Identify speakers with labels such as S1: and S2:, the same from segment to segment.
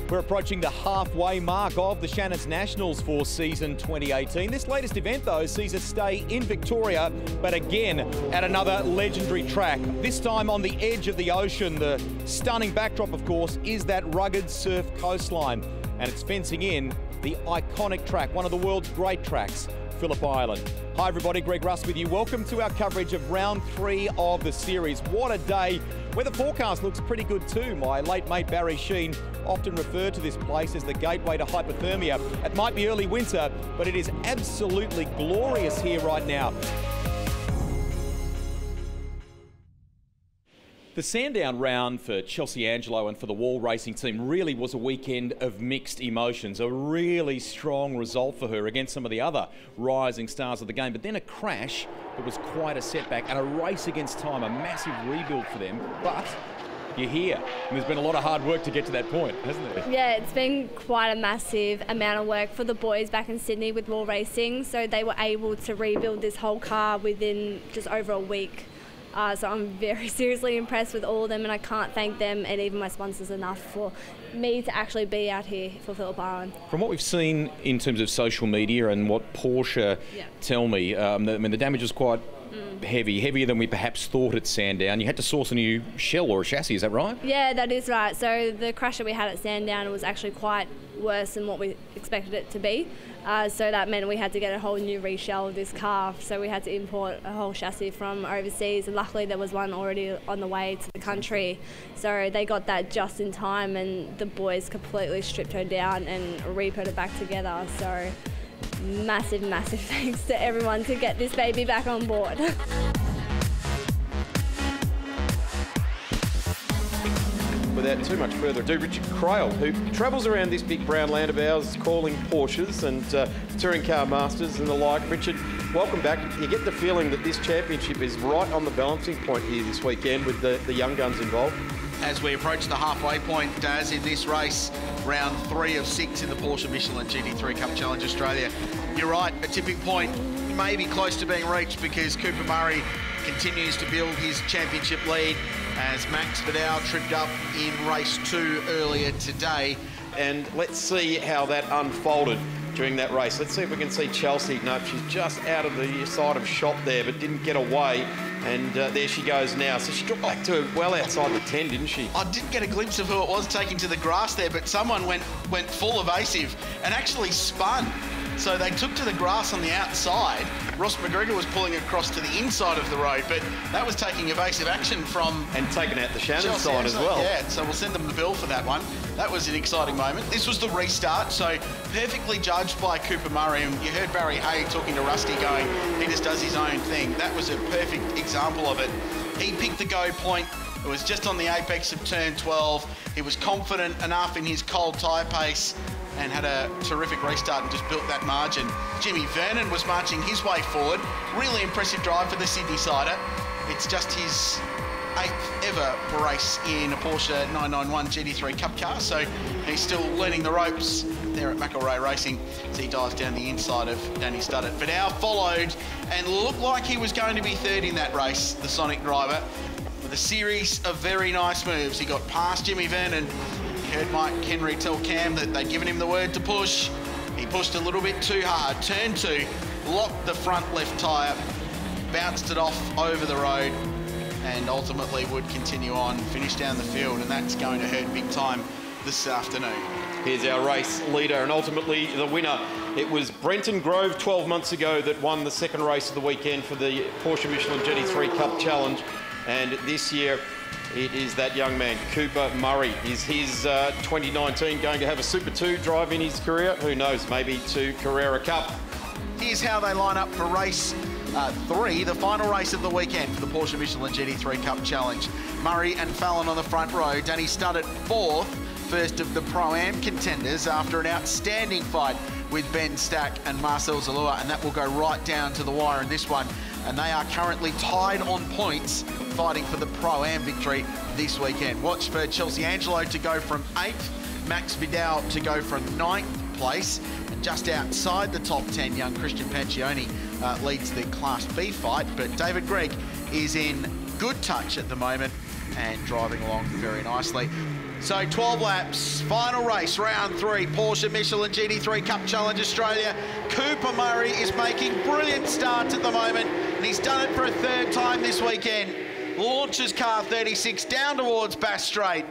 S1: We're approaching the halfway mark of the Shannons Nationals for season 2018. This latest event, though, sees us stay in Victoria, but again at another legendary track. This time on the edge of the ocean. The stunning backdrop, of course, is that rugged surf coastline, and it's fencing in the iconic track, one of the world's great tracks, Phillip Island. Hi everybody, Greg Russ with you. Welcome to our coverage of round 3 of the series. What a day. Weather forecast looks pretty good too. My late mate Barry Sheen often referred to this place as the gateway to hypothermia. It might be early winter, but it is absolutely glorious here right now. The Sandown round for Chelsea Angelo and for the Wall racing team really was a weekend of mixed emotions. A really strong result for her against some of the other rising stars of the game, but then a crash that was quite a setback and a race against time, a massive rebuild for them. But you're here, and there's been a lot of hard work to get to that point, hasn't there?
S2: Yeah, it's been quite a massive amount of work for the boys back in Sydney with Wall Racing, so they were able to rebuild this whole car within just over a week. So I'm very seriously impressed with all of them, and I can't thank them and even my sponsors enough for me to actually be out here for Phillip Island.
S1: From what we've seen in terms of social media and what Porsche tell me, the damage is quite heavier than we perhaps thought at Sandown. You had to source a new shell or a chassis, is that right?
S2: Yeah, that is right. So the crash that we had at Sandown was actually quite worse than what we expected it to be. So that meant we had to get a whole new reshell of this car. So we had to import a whole chassis from overseas, and luckily there was one already on the way to the country. So they got that just in time, and the boys completely stripped her down and re-put it back together. So massive, massive thanks to everyone to get this baby back on board.
S3: Without too much further ado, Richard Crail, who travels around this big brown land of ours calling Porsches and touring car masters and the like. Richard, welcome back. You get the feeling that this championship is right on the balancing point here this weekend with the young guns involved.
S4: As we approach the halfway point, Daz, in this race, round 3 of 6 in the Porsche Michelin GT3 Cup Challenge Australia. You're right, a tipping point may be close to being reached because Cooper Murray continues to build his championship lead as Max Vidal tripped up in race 2 earlier today.
S3: And let's see how that unfolded during that race. Let's see if we can see Chelsea. No, she's just out of the side of shot there, but didn't get away. And there she goes now. So she dropped back to well outside the 10, didn't she?
S4: I didn't get a glimpse of who it was taking to the grass there, but someone went full evasive and actually spun. So they took to the grass on the outside. Ross McGregor was pulling across to the inside of the road, but that was taking evasive action from...
S3: And taking out the Shannon side as well.
S4: Yeah, so we'll send them the bill for that one. That was an exciting moment. This was the restart, so perfectly judged by Cooper Murray. And you heard Barry Hay talking to Rusty going, he just does his own thing. That was a perfect example of it. He picked the go point. It was just on the apex of turn 12. He was confident enough in his cold tyre pace and had a terrific restart and just built that margin. Jimmy Vernon was marching his way forward. Really impressive drive for the Sydney sider. It's just his 8th ever race in a Porsche 991 GT3 Cup car, so he's still learning the ropes there at McElroy Racing as he dives down the inside of Danny Studdert. Vidal followed and looked like he was going to be 3rd in that race, the Sonic driver, with a series of very nice moves. He got past Jimmy Vernon. Heard Mike Henry tell Cam that they'd given him the word to push. He pushed a little bit too hard. Turn 2, locked the front left tyre, bounced it off over the road, and ultimately would continue on, finish down the field, and that's going to hurt big time this afternoon.
S3: Here's our race leader and ultimately the winner. It was Brenton Grove 12 months ago that won the second race of the weekend for the Porsche Michelin GT3 Cup Challenge, and this year it is that young man, Cooper Murray. Is his 2019 going to have a Super 2 drive in his career? Who knows, maybe to Carrera Cup.
S4: Here's how they line up for race 3, the final race of the weekend for the Porsche Michelin GT3 Cup Challenge. Murray and Fallon on the front row. Danny Studdert 4th, first of the Pro-Am contenders after an outstanding fight with Ben Stack and Marcel Zalua, and that will go right down to the wire in this one. And they are currently tied on points, fighting for the Pro-Am victory this weekend. Watch for Chelsea Angelo to go from 8th, Max Vidal to go from 9th place, and just outside the top 10, young Christian Pancioni leads the Class B fight, but David Gregg is in good touch at the moment and driving along very nicely. So 12 laps, final race, round 3, Porsche Michelin GT3 Cup Challenge Australia. Cooper Murray is making brilliant starts at the moment, and he's done it for a 3rd time this weekend. Launches car 36 down towards Bass Strait.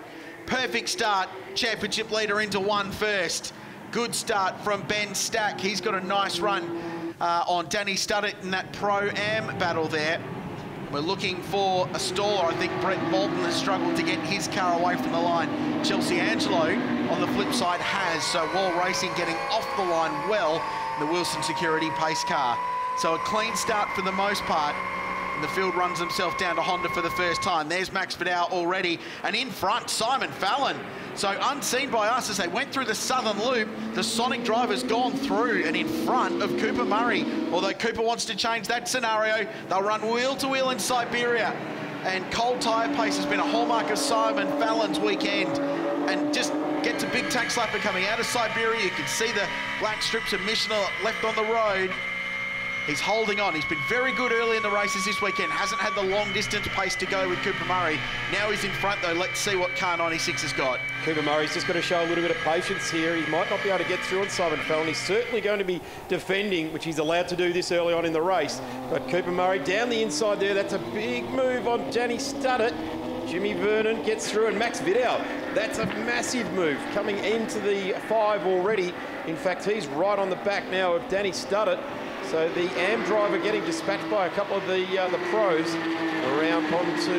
S4: Perfect start, championship leader into 1 first. Good start from Ben Stack. He's got a nice run on Danny Studdert in that Pro-Am battle there. We're looking for a staller. I think Brett Bolton has struggled to get his car away from the line. Chelsea Angelo, on the flip side, has. So Wall Racing getting off the line well, the Wilson Security pace car. So a clean start for the most part. And the field runs himself down to Honda for the first time. There's Max Vidal already. And in front, Simon Fallon. So unseen by us as they went through the southern loop, the Sonic driver's gone through and in front of Cooper Murray. Although Cooper wants to change that scenario, they'll run wheel to wheel in Siberia. And cold tyre pace has been a hallmark of Simon Fallon's weekend. And just gets a big tank slapper coming out of Siberia. You can see the black strips of Michelin left on the road. He's holding on. He's been very good early in the races this weekend. Hasn't had the long distance pace to go with Cooper Murray. Now he's in front though. Let's see what car 96 has got.
S3: Cooper Murray's just got to show a little bit of patience here. He might not be able to get through on Simon Fallon. He's certainly going to be defending, which he's allowed to do this early on in the race. But Cooper Murray down the inside there. That's a big move on Danny Studdert. Jimmy Vernon gets through, and Max Vidal. That's a massive move coming into the 5 already. In fact, he's right on the back now of Danny Studdert. So the AM driver getting dispatched by a couple of the pros around onto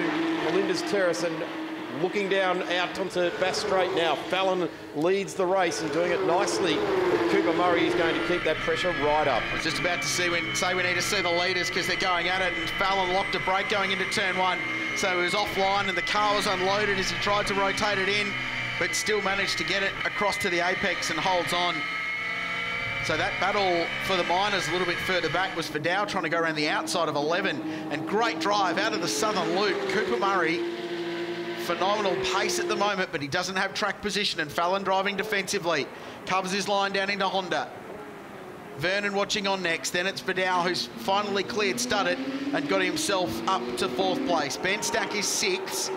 S3: Melinda's Terrace and looking down out onto Bass Strait now. Fallon leads the race and doing it nicely. But Cooper Murray is going to keep that pressure right up.
S4: I was just about to say we need to see the leaders because they're going at it, and Fallon locked a brake going into turn 1. So he was offline and the car was unloaded as he tried to rotate it in, but still managed to get it across to the apex and holds on. So that battle for the minors a little bit further back was Vidal trying to go around the outside of 11, and great drive out of the southern loop. Cooper Murray, phenomenal pace at the moment, but he doesn't have track position, and Fallon driving defensively. Covers his line down into Honda. Vernon watching on next, then it's Vidal who's finally cleared Studdert and got himself up to 4th place. Ben Stack is 6th.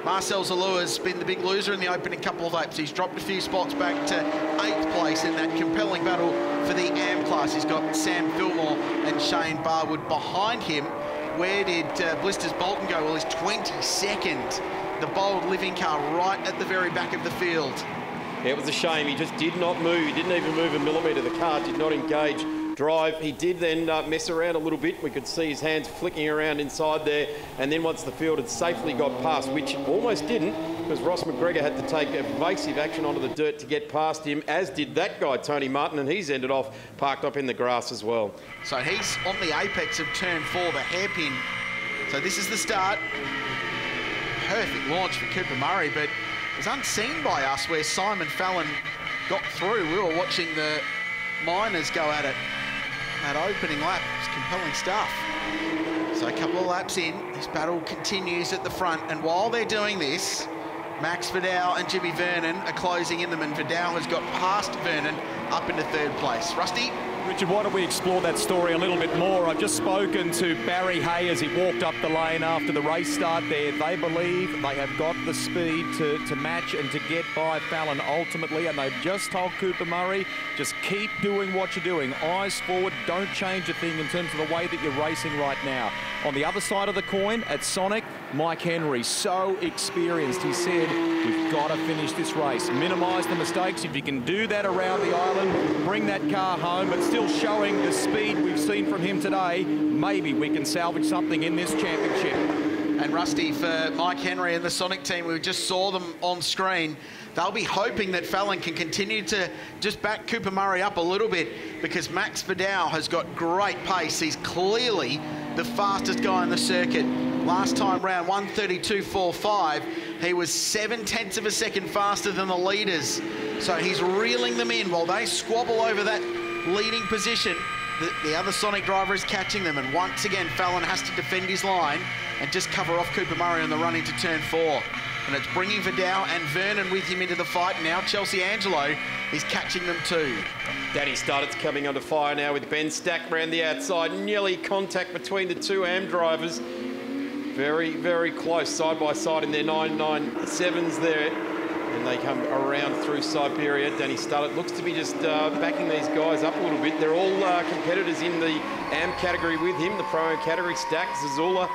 S4: Marcel Zalua's been the big loser in the opening couple of laps. He's dropped a few spots back to 8th place in that compelling battle for the AM class. He's got Sam Fillmore and Shane Barwood behind him. Where did Blisters Bolton go? Well, he's 22nd. The bold living car right at the very back of the field.
S3: Yeah, it was a shame. He just did not move. He didn't even move a millimetre. The car did not engage drive. He did then mess around a little bit. We could see his hands flicking around inside there. And then once the field had safely got past, which almost didn't, because Ross McGregor had to take evasive action onto the dirt to get past him, as did that guy, Tony Martin, and he's ended off parked up in the grass as well.
S4: So he's on the apex of turn 4, the hairpin. So this is the start. Perfect launch for Cooper Murray, but it was unseen by us where Simon Fallon got through. We were watching the minors go at it. That opening lap was compelling stuff. So a couple of laps in, this battle continues at the front, and while they're doing this, Max Vidal and Jimmy Vernon are closing in them, and Vidal has got past Vernon up into 3rd place. Rusty?
S1: Richard, why don't we explore that story a little bit more? I've just spoken to Barry Hay as he walked up the lane after the race start there. They believe they have got the speed to match and to get by Fallon ultimately, and they've just told Cooper Murray, just keep doing what you're doing. Eyes forward, don't change a thing in terms of the way that you're racing right now. On the other side of the coin, at Sonic, Mike Henry, so experienced. He said, we've got to finish this race. Minimise the mistakes. If you can do that around the island, bring that car home, but still showing the speed we've seen from him today, maybe we can salvage something in this championship.
S4: And Rusty, for Mike Henry and the Sonic team, we just saw them on screen. They'll be hoping that Fallon can continue to just back Cooper Murray up a little bit, because Max Vidal has got great pace. He's clearly the fastest guy on the circuit. Last time round, 1:32.45, he was 0.7 of a second faster than the leaders. So he's reeling them in while they squabble over that leading position. The other Sonic driver is catching them, and once again Fallon has to defend his line and just cover off Cooper Murray on the run into turn 4. And it's bringing Vidal and Vernon with him into the fight. Now Chelsea Angelo is catching them too.
S3: Danny Studdert's coming under fire now with Ben Stack around the outside. Nearly contact between the two AM drivers. Very, very close, side by side in their 997s there. And they come around through Siberia. Danny Studdert looks to be just backing these guys up a little bit. They're all competitors in the AM category with him, the Pro-Am category. Stack, Zazula,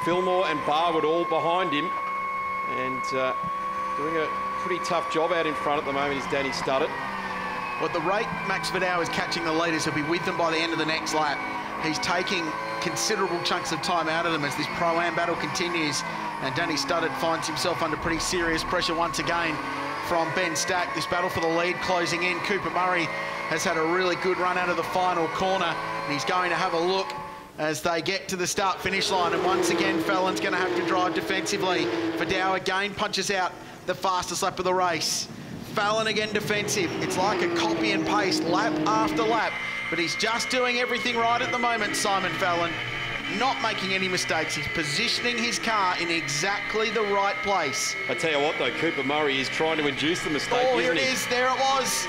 S3: Fillmore and Barwood all behind him. And doing a pretty tough job out in front at the moment is Danny Studdert.
S4: Well, at the rate Max Vidal is catching the leaders, he'll be with them by the end of the next lap. He's taking considerable chunks of time out of them as this Pro-Am battle continues. And Danny Studdert finds himself under pretty serious pressure once again from Ben Stack. This battle for the lead closing in. Cooper Murray has had a really good run out of the final corner, and he's going to have a look as they get to the start-finish line. And once again, Fallon's going to have to drive defensively. Vidal again punches out the fastest lap of the race. Fallon again defensive. It's like a copy and paste lap after lap, but he's just doing everything right at the moment, Simon Fallon. Not making any mistakes. He's positioning his car in exactly the right place.
S3: I tell you what, though, Cooper Murray is trying to induce the mistake.
S4: Oh, here it is. There it was.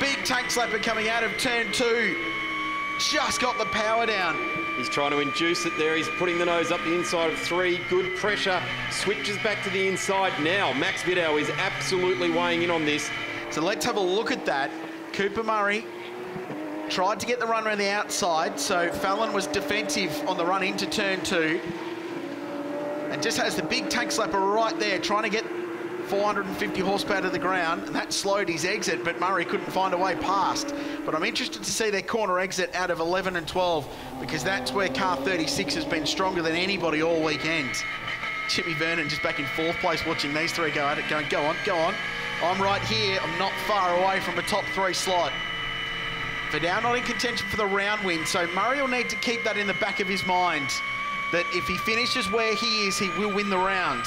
S4: Big tank slapper coming out of turn 2. Just got the power down.
S3: He's trying to induce it there. He's putting the nose up the inside of 3. Good pressure. Switches back to the inside now. Max Vidal is absolutely weighing in on this.
S4: So let's have a look at that. Cooper Murray tried to get the run around the outside, so Fallon was defensive on the run into turn 2. And just has the big tank slapper right there, trying to get 450 horsepower to the ground, and that slowed his exit, but Murray couldn't find a way past. But I'm interested to see their corner exit out of 11 and 12, because that's where car 36 has been stronger than anybody all weekend. Jimmy Vernon just back in 4th place watching these 3 go at it, going, go on, go on. I'm right here, I'm not far away from a top 3 slot. Vidal not in contention for the round win, so Murray will need to keep that in the back of his mind, that if he finishes where he is, he will win the round.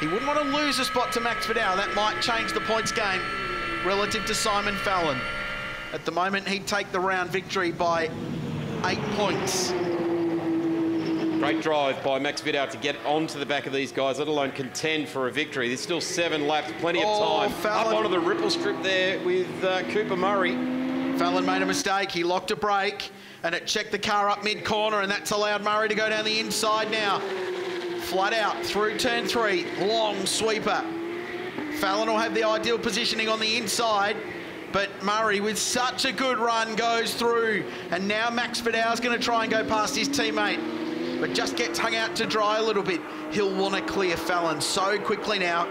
S4: He wouldn't want to lose a spot to Max Vidal. That might change the points game relative to Simon Fallon. At the moment, he'd take the round victory by 8 points.
S3: Great drive by Max Vidal to get onto the back of these guys, let alone contend for a victory. There's still 7 laps, plenty of time.
S4: Fallon.
S3: Up onto the ripple strip there with Cooper Murray.
S4: Fallon made a mistake. He locked a brake, and it checked the car up mid-corner, and that's allowed Murray to go down the inside now. Flat out through turn 3, long sweeper. Fallon will have the ideal positioning on the inside, but Murray, with such a good run, goes through. And now Max Vidal's going to try and go past his teammate, but just gets hung out to dry a little bit. He'll want to clear Fallon so quickly now.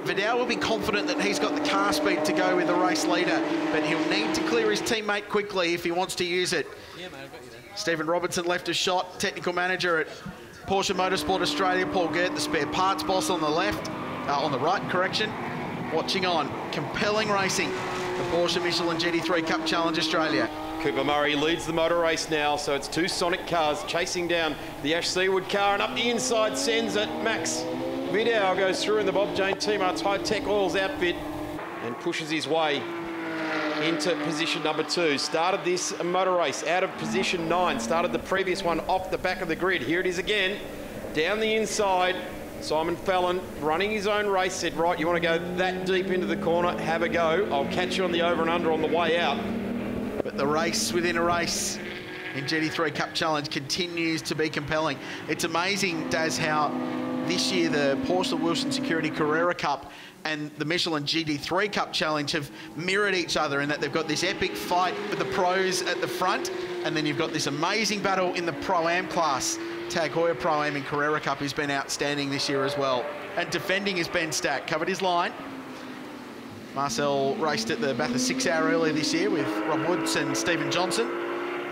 S4: Vidal will be confident that he's got the car speed to go with the race leader, but he'll need to clear his teammate quickly if he wants to use it.
S5: Yeah, mate, I've got you there.
S4: Stephen Robertson left a shot, technical manager at Porsche Motorsport Australia. Paul Gert, the spare parts boss on the left, on the right, correction. Watching on, compelling racing, the Porsche Michelin GT3 Cup Challenge Australia.
S3: Cooper Murray leads the motor race now, so it's 2 Sonic cars chasing down the Ash Seawood car, and up the inside sends it. Max Vidal goes through in the Bob Jane Teamart's high-tech oils outfit and pushes his way into position number 2. Started this motor race out of position 9. Started the previous one off the back of the grid. Here it is again, down the inside. Simon Fallon running his own race, said, right, you want to go that deep into the corner, have a go. I'll catch you on the over and under on the way out.
S4: But the race within a race in GT3 Cup Challenge continues to be compelling. It's amazing, Daz, how this year the Porsche Wilson Security Carrera Cup and the Michelin GT3 Cup Challenge have mirrored each other in that they've got this epic fight with the pros at the front, and then you've got this amazing battle in the Pro-Am class. Tag Heuer Pro-Am in Carrera Cup has been outstanding this year as well. And defending is Ben Stack, covered his line. Marcel raced at the Bathurst 6 Hour earlier this year with Rob Woods and Stephen Johnson.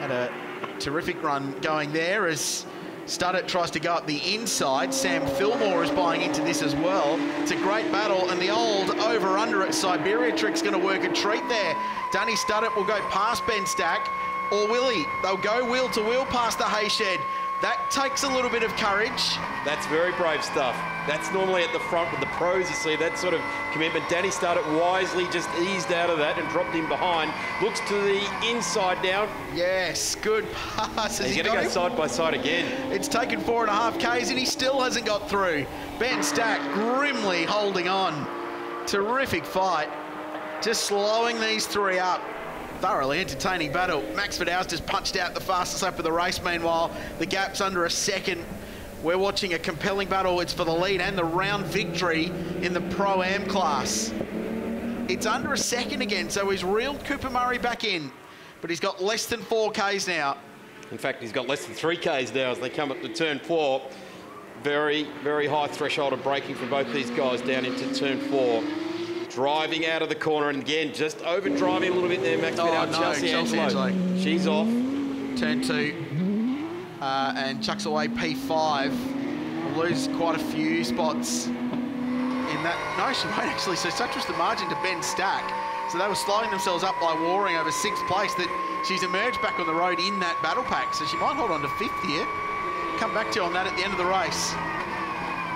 S4: Had a terrific run going there as Studdert tries to go up the inside. Sam Fillmore is buying into this as well. It's a great battle, and the old over-under at Siberia trick's going to work a treat there. Danny Studdert will go past Ben Stack, or will he? They'll go wheel to wheel past the hay shed. That takes a little bit of courage.
S3: That's very brave stuff. That's normally at the front with the pros, you see, that sort of commitment. Danny Studdert wisely just eased out of that and dropped him behind. Looks to the inside now.
S4: Yes, good pass.
S3: He's going to go side by side again.
S4: It's taken 4.5 Ks and he still hasn't got through. Ben Stack grimly holding on. Terrific fight. Just slowing these 3 up. Thoroughly entertaining battle. Max Vidal's just punched out the fastest lap of the race. Meanwhile, the gap's under a second We're watching a compelling battle. It's for the lead and the round victory in the Pro-Am class. It's under a second again, so he's reeled Cooper Murray back in, but he's got less than 4Ks now.
S3: In fact, he's got less than 3Ks now as they come up to turn 4. Very, very high threshold of braking for both these guys down into turn 4. Driving out of the corner, and again, just overdriving a little bit there, Max. Chelsea Angelo. She's off.
S4: Turn 2. And chucks away P5. Will lose quite a few spots in that. No, she won't actually. So such was the margin to Ben Stack. So they were sliding themselves up by warring over 6th place that she's emerged back on the road in that battle pack. So she might hold on to 5th here. Come back to you on that at the end of the race.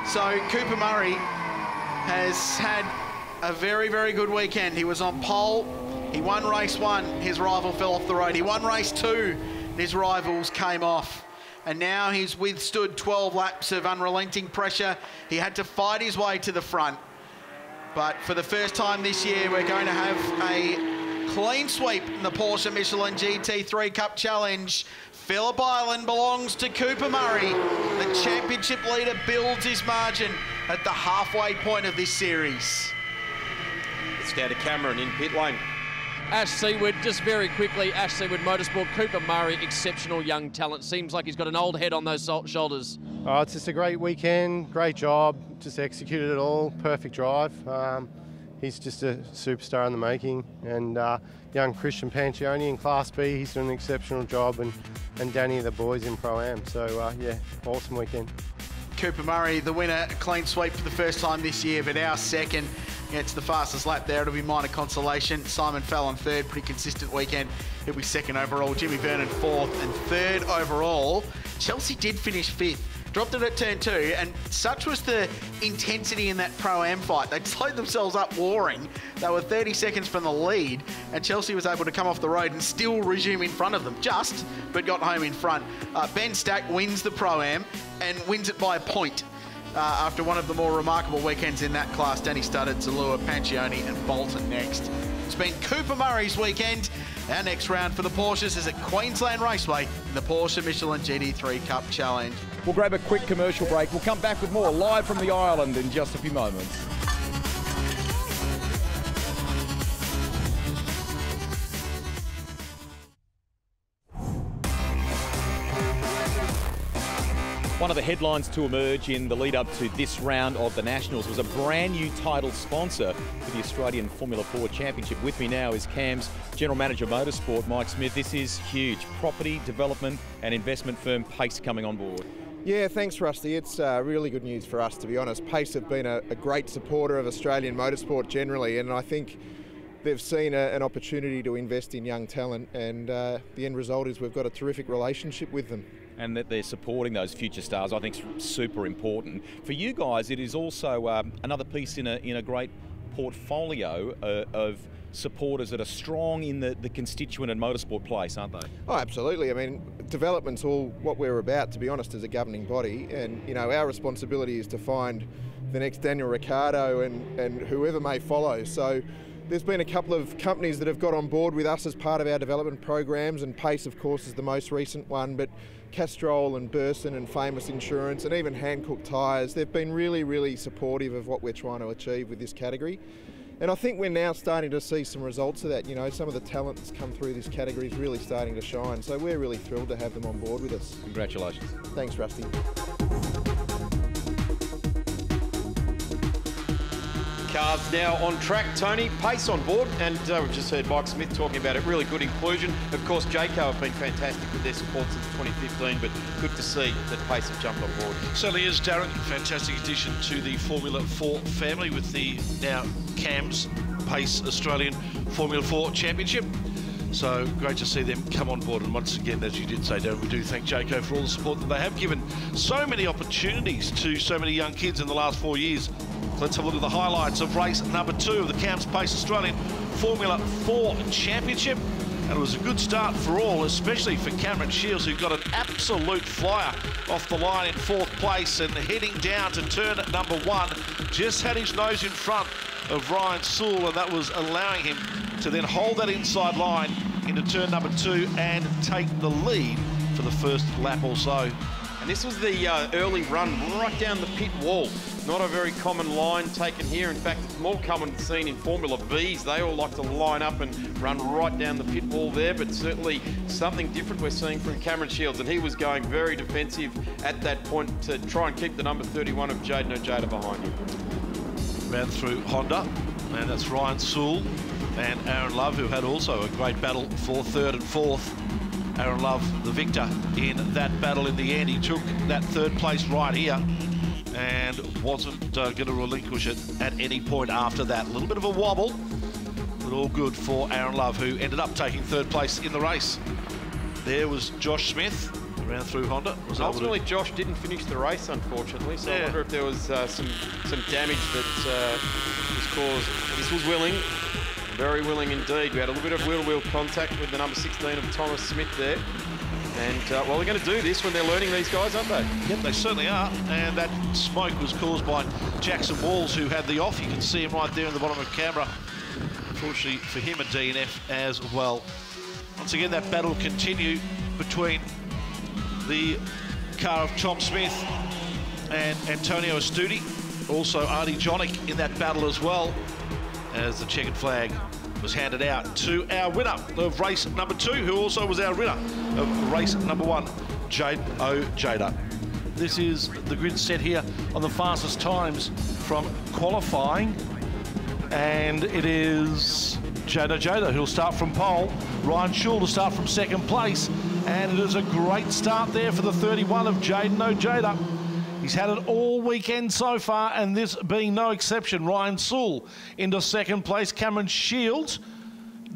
S4: So Cooper Murray has had a very, very good weekend. He was on pole. He won race 1. His rival fell off the road. He won race 2. His rivals came off. And now he's withstood 12 laps of unrelenting pressure. He had to fight his way to the front. But for the first time this year, we're going to have a clean sweep in the Porsche Michelin GT3 Cup Challenge. Phillip Island belongs to Cooper Murray. The championship leader builds his margin at the halfway point of this series.
S3: Let's go to Cameron in pit lane.
S5: Ash Seaward, just very quickly, Ash Seaward Motorsport, Cooper Murray, exceptional young talent. Seems like he's got an old head on those shoulders.
S6: Oh, it's just a great weekend, great job, just executed it all, perfect drive. He's just a superstar in the making. And young Christian Pancioni in Class B, he's done an exceptional job, and Danny, the boys in Pro-Am. So yeah, awesome weekend.
S4: Cooper Murray, the winner, a clean sweep for the first time this year, but our second. Gets the fastest lap there. It'll be minor consolation. Simon Fallon 3rd, pretty consistent weekend. He'll be 2nd overall. Jimmy Vernon 4th and 3rd overall. Chelsea did finish 5th. Dropped it at turn 2, and such was the intensity in that Pro-Am fight. They slowed themselves up warring. They were 30 seconds from the lead, and Chelsea was able to come off the road and still resume in front of them. Just, but got home in front. Ben Stack wins the Pro-Am and wins it by a point. After one of the more remarkable weekends in that class. Danny Studdard, Zalua, Pancioni and Bolton next. It's been Cooper Murray's weekend. Our next round for the Porsches is at Queensland Raceway in the Porsche Michelin GT3 Cup Challenge.
S1: We'll grab a quick commercial break. We'll come back with more live from the island in just a few moments. One of the headlines to emerge in the lead up to this round of the Nationals was a brand new title sponsor for the Australian Formula 4 Championship. With me now is CAMS General Manager Motorsport, Mike Smith. This is huge. Property development and investment firm Payce coming on board.
S7: Yeah, thanks, Rusty. It's really good news for us, to be honest. Payce have been a great supporter of Australian motorsport generally, and I think they've seen an opportunity to invest in young talent, and the end result is we've got a terrific relationship with them.
S1: And that they're supporting those future stars, I think, is super important. For you guys, it is also another piece in a great portfolio of supporters that are strong in the constituent and motorsport place, aren't they?
S7: Oh, absolutely. I mean, development's all what we're about, to be honest, as a governing body. And, you know, our responsibility is to find the next Daniel Ricciardo and whoever may follow. So there's been a couple of companies that have got on board with us as part of our development programs, and Payce, of course, is the most recent one, but Castrol and Burson and Famous Insurance and even Hankook Tyres, they've been really, really supportive of what we're trying to achieve with this category. And I think we're now starting to see some results of that. You know, some of the talent that's come through this category is really starting to shine. So we're really thrilled to have them on board with us.
S1: Congratulations.
S7: Thanks, Rusty.
S3: Cars now on track. Tony, Payce on board, and we've just heard Mike Smith talking about it. Really good inclusion. Of course, Jayco have been fantastic with their support since 2015, but good to see that Payce have jumped on board.
S8: Certainly is, Darren. Fantastic addition to the Formula 4 family with the now CAMS Payce Australian Formula 4 Championship. So great to see them come on board. And once again, as you did say, Darren, we do thank Jayco for all the support that they have given so many opportunities to so many young kids in the last 4 years. Let's have a look at the highlights of race number 2 of the CAMS Payce Australian Formula 4 Championship. And it was a good start for all, especially for Cameron Shields, who got an absolute flyer off the line in 4th place and heading down to turn at number 1. Just had his nose in front of Ryan Sewell, and that was allowing him to then hold that inside line into turn number 2 and take the lead for the first lap or so.
S3: And this was the early run right down the pit wall. Not a very common line taken here. In fact, it's more common seen in Formula Bs. They all like to line up and run right down the pit wall there, but certainly something different we're seeing from Cameron Shields, and he was going very defensive at that point to try and keep the number 31 of Jayden Ojeda behind him.
S8: Ran through Honda, and that's Ryan Sewell and Aaron Love, who had also a great battle for third and fourth. Aaron Love, the victor in that battle in the end. He took that third place right here and wasn't going to relinquish it at any point after that. A little bit of a wobble, but all good for Aaron Love, who ended up taking third place in the race. There was Josh Smith, ran through Honda.
S3: Ultimately, Josh didn't finish the race, unfortunately, so I wonder if there was some damage that was caused. This was willing. Very willing indeed. We had a little bit of wheel-to-wheel contact with the number 16 of Thomas Smith there. And, well, they're going to do this when they're learning, these guys, aren't they?
S8: Yep, they certainly are. And that smoke was caused by Jackson Walls, who had the off. You can see him right there in the bottom of camera. Unfortunately for him, a DNF as well. Once again, that battle will continue between the car of Tom Smith and Antonio Astudi. Also, Artie Jonick in that battle as well, as the checkered flag was handed out to our winner of race number 2, who also was our winner of race number 1, Jayden Ojeda. This is the grid set here on the fastest times from qualifying, and it is Jayden Ojeda who'll start from pole, Ryan Sewell to start from second place, and it is a great start there for the 31 of Jayden Ojeda. He's had it all weekend so far, and this being no exception. Ryan Sewell into second place. Cameron Shields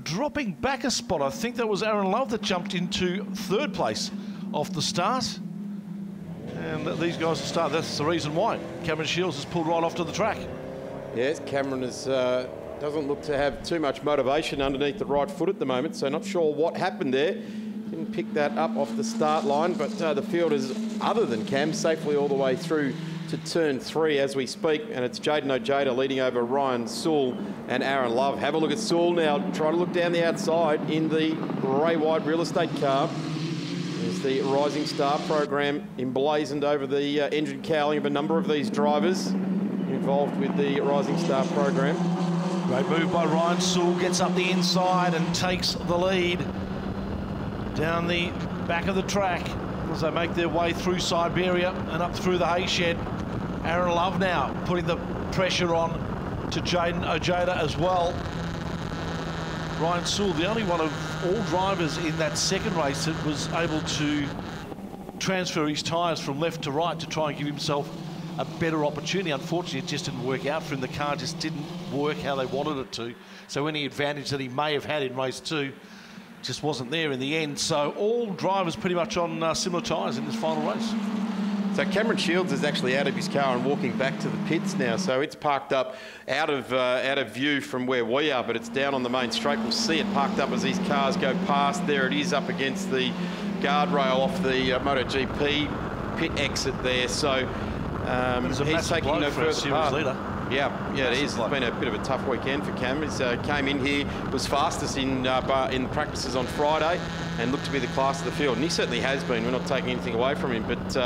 S8: dropping back a spot. I think that was Aaron Love that jumped into third place off the start. And these guys will start. That's the reason why. Cameron Shields has pulled right off to the track.
S3: Yes, Cameron doesn't look to have too much motivation underneath the right foot at the moment, so not sure what happened there. Didn't pick that up off the start line, but the field is, other than Cam, safely all the way through to turn 3 as we speak, and it's Jayden Ojeda leading over Ryan Sewell and Aaron Love. Have a look at Sewell now, try to look down the outside in the grey white real estate car. There's the Rising Star program emblazoned over the engine cowling of a number of these drivers involved with the Rising Star program.
S8: Great move by Ryan Sewell, gets up the inside and takes the lead down the back of the track as they make their way through Siberia and up through the hay shed. Aaron Love now putting the pressure on to Jayden Ojeda as well. Ryan Sewell, the only one of all drivers in that second race that was able to transfer his tyres from left to right to try and give himself a better opportunity. Unfortunately, it just didn't work out for him. The car just didn't work how they wanted it to. So any advantage that he may have had in race 2 just wasn't there in the end. So all drivers pretty much on similar tyres in this final race.
S3: So Cameron Shields is actually out of his car and walking back to the pits now. So it's parked up out of view from where we are, but it's down on the main straight. We'll see it parked up as these cars go past. There it is up against the guardrail off the MotoGP pit exit there. So he's taking no further part. Yeah, it is. It's been a bit of a tough weekend for Cam. He came in here, was fastest in practices on Friday, and looked to be the class of the field. And he certainly has been. We're not taking anything away from him. But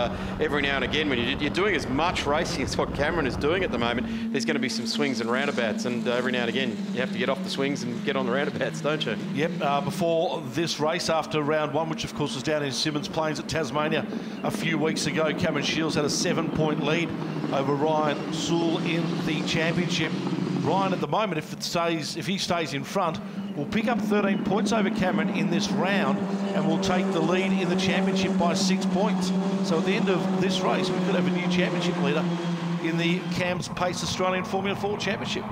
S3: every now and again, when you're doing as much racing as what Cameron is doing at the moment, there's going to be some swings and roundabouts. And every now and again, you have to get off the swings and get on the roundabouts, don't you?
S8: Yep. Before this race, after round 1, which of course was down in Simmons Plains at Tasmania a few weeks ago, Cameron Shields had a 7-point lead over Ryan Sewell in the championship. Ryan, at the moment, if he stays in front, will pick up 13 points over Cameron in this round and will take the lead in the championship by 6 points. So at the end of this race, we could have a new championship leader in the CAMS Payce Australian Formula 4 Championship.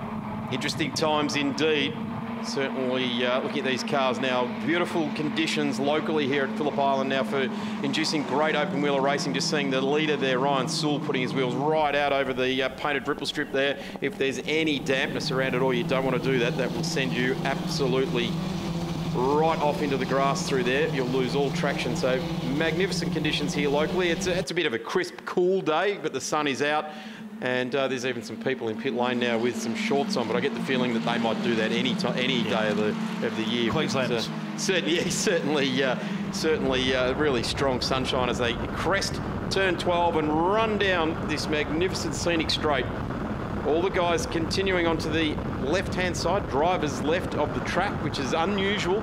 S3: Interesting times indeed. Certainly looking at these cars now, beautiful conditions locally here at Phillip Island now for inducing great open wheeler racing. Just seeing the leader there, Ryan Sewell, putting his wheels right out over the painted ripple strip there. If there's any dampness around it all, you don't want to do that. That will send you absolutely right off into the grass through there. You'll lose all traction. So magnificent conditions here locally. It's a bit of a crisp, cool day, but the sun is out. And there's even some people in pit lane now with some shorts on, but I get the feeling that they might do that any day of the year.
S8: Queenslanders.
S3: Certainly really strong sunshine as they crest turn 12 and run down this magnificent scenic straight. All the guys continuing onto the left-hand side, driver's left of the track, which is unusual.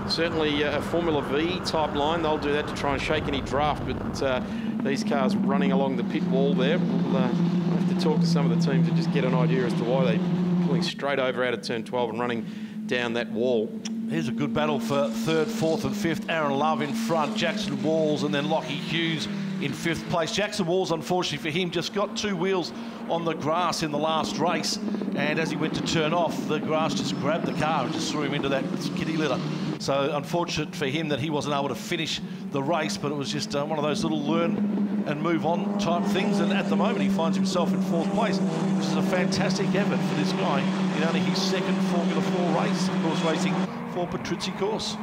S3: Certainly a Formula V type line. They'll do that to try and shake any draft, but these cars running along the pit wall there. We'll have to talk to some of the teams and just get an idea as to why they're pulling straight over out of turn 12 and running down that wall.
S8: Here's a good battle for third, fourth and fifth. Aaron Love in front, Jackson Walls and then Lockie Hughes in fifth place. Jackson Walls, unfortunately for him, just got two wheels on the grass in the last race, and as he went to turn off, the grass just grabbed the car and just threw him into that kitty litter. So unfortunate for him that he wasn't able to finish the race, but it was just one of those little learn and move on type things, and at the moment he finds himself in fourth place, which is a fantastic effort for this guy in only his second Formula 4 race, of course racing for Patrizzi course.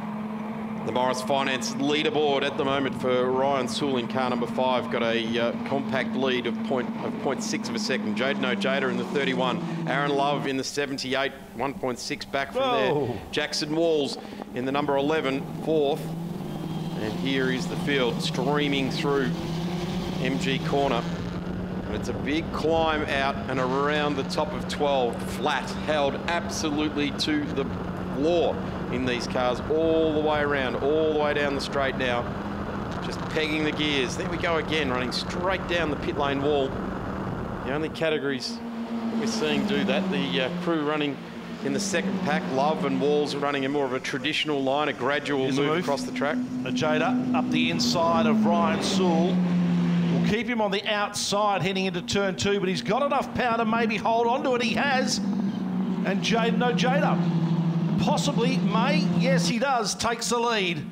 S3: The Morris Finance leaderboard at the moment for Ryan Sewell in car number 5 got a compact lead of 0.6 of a second. Jaden Ojeda in the 31, Aaron Love in the 78, 1.6 back from there. Jackson Walls in the number 11, fourth. And here is the field streaming through MG corner. And it's a big climb out and around the top of 12, flat, held absolutely to the floor in these cars all the way around, all the way down the straight now, just pegging the gears. There we go again, running straight down the pit lane wall. The only categories that we're seeing do that, the crew running in the second pack, Love and Walls are running in more of a traditional line, a gradual move across the track.
S8: Ojeda up the inside of Ryan Sewell. We'll keep him on the outside heading into turn 2, but he's got enough power to maybe hold on to it. He has. And Jaden Ojeda possibly may, yes he does, takes the lead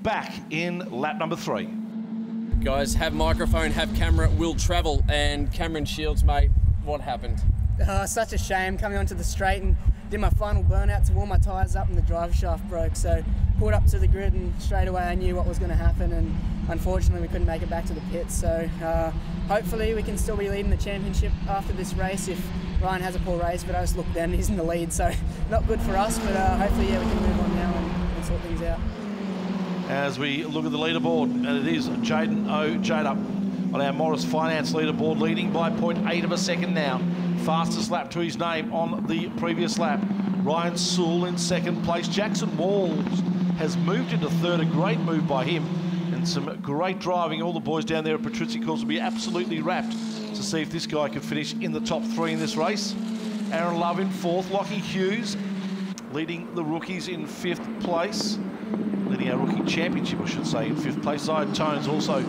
S8: back in lap number 3.
S5: Guys, have microphone, have camera, will travel. And Cameron Shields, mate, what happened?
S9: Such a shame, coming onto the straight and did my final burnout to warm my tyres up and the driver shaft broke. So pulled up to the grid and straight away I knew what was going to happen, and unfortunately we couldn't make it back to the pits. So hopefully we can still be leading the championship after this race if Ryan has a poor race, but I just looked down, he's in the lead, so not good for us, but hopefully we can move on now and sort things out.
S8: As we look at the leaderboard, and it is Jaden Ojeda on our Morris Finance leaderboard, leading by 0.8 of a second now. Fastest lap to his name on the previous lap. Ryan Sewell in second place. Jackson Walls has moved into third, a great move by him, and some great driving. All the boys down there at Patrizzi course will be absolutely rapt to see if this guy can finish in the top 3 in this race. Aaron Love in fourth, Lockie Hughes leading the rookies in 5th place. Leading our rookie championship, I should say, in 5th place. Zion Tones also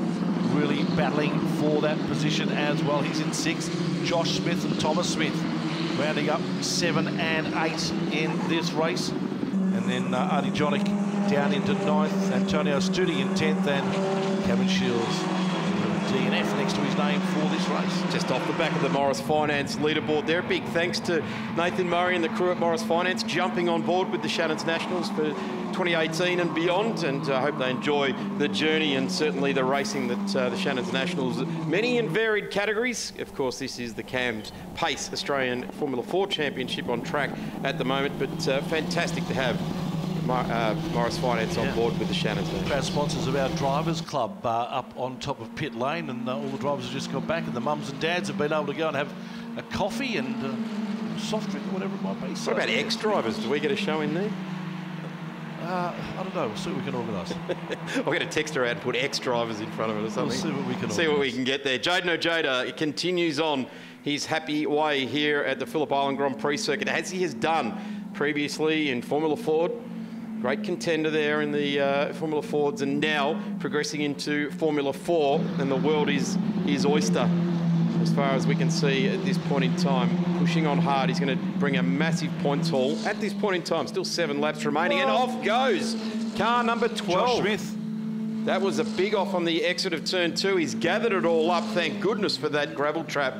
S8: really battling for that position as well. He's in 6th. Josh Smith and Thomas Smith rounding up 7 and 8 in this race. And then Artie Jonick down into 9th. Antonio Studi in 10th, and Kevin Shields DNF next to his name for this race.
S3: Just off the back of the Morris Finance leaderboard there. Big thanks to Nathan Murray and the crew at Morris Finance jumping on board with the Shannons Nationals for 2018 and beyond, and I hope they enjoy the journey and certainly the racing that the Shannons Nationals, many and varied categories. Of course, this is the CAMS Payce Australian Formula 4 Championship on track at the moment, but fantastic to have Morris Finance on board with the Shannons Nationals.
S8: Our sponsors of our Drivers Club up on top of pit lane, and all the drivers have just got back, and the mums and dads have been able to go and have a coffee and soft drink or whatever it might be. So,
S3: what about ex-drivers? Do we get a show in there?
S8: I don't know. We'll see what we can organise.
S3: I'll get a texter out and put ex-drivers in front of it or something.
S8: We'll see what we can
S3: see what we can get there. Jaden Ojeda continues on his happy way here at the Phillip Island Grand Prix circuit, as he has done previously in Formula Ford. Great contender there in the Formula Fords, and now progressing into Formula 4, and the world is his oyster as far as we can see at this point in time. Pushing on hard, he's going to bring a massive points haul at this point in time. Still 7 laps remaining, and off goes car number 12.
S8: Josh Smith.
S3: That was a big off on the exit of turn 2. He's gathered it all up. Thank goodness for that gravel trap.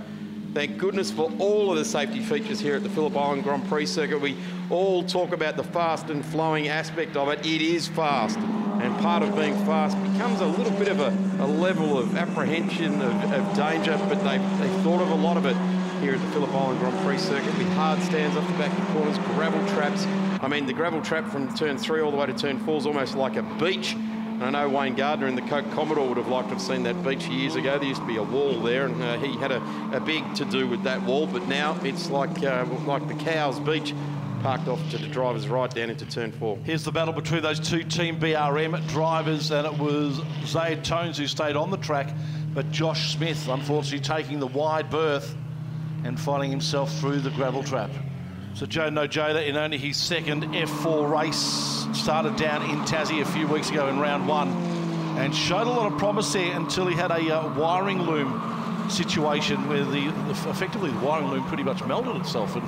S3: Thank goodness for all of the safety features here at the Phillip Island Grand Prix circuit. We all talk about the fast and flowing aspect of it. It is fast, and part of being fast becomes a little bit of a level of apprehension of danger, but they've thought of a lot of it here at the Phillip Island Grand Prix circuit, with hard stands off the back of the corners, gravel traps. I mean, the gravel trap from turn 3 all the way to turn 4 is almost like a beach I know Wayne Gardner in the Coke Commodore would have liked to have seen that beach years ago. There used to be a wall there, and he had a big to-do with that wall, but now it's like the Cows Beach, parked off to the driver's right down into turn 4.
S8: Here's the battle between those two Team BRM drivers, and it was Zaid Tones who stayed on the track, but Josh Smith, unfortunately, taking the wide berth and finding himself through the gravel trap. So Jaden Ojeda, in only his second F4 race, started down in Tassie a few weeks ago in round 1 and showed a lot of promise there until he had a wiring loom situation where effectively the wiring loom pretty much melted itself, and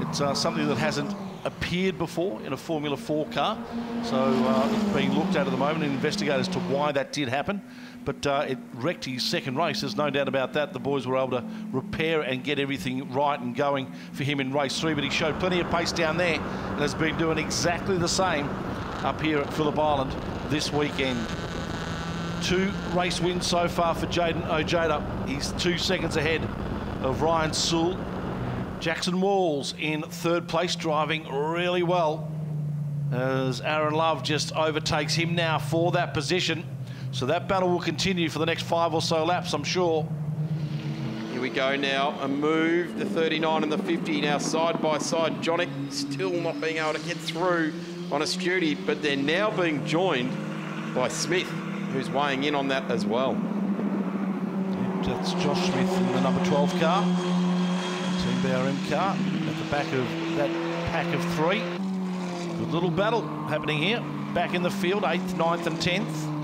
S8: it's something that hasn't appeared before in a Formula 4 car. So it's being looked at the moment and investigated as to why that did happen. But it wrecked his second race, there's no doubt about that. The boys were able to repair and get everything right and going for him in race 3, but he showed plenty of pace down there and has been doing exactly the same up here at Phillip Island this weekend. 2 race wins so far for Jaden Ojeda. He's 2 seconds ahead of Ryan Sewell. Jackson Walls in 3rd place, driving really well, as Aaron Love just overtakes him now for that position. So that battle will continue for the next 5 or so laps, I'm sure.
S3: Here we go now, a move, the 39 and the 50 now side by side. Jonick still not being able to get through on a Studi, but they're now being joined by Smith, who's weighing in on that as well.
S8: That's Josh Smith in the number 12 car. Team BRM car at the back of that pack of 3. Good little battle happening here. Back in the field, 8th, 9th and 10th.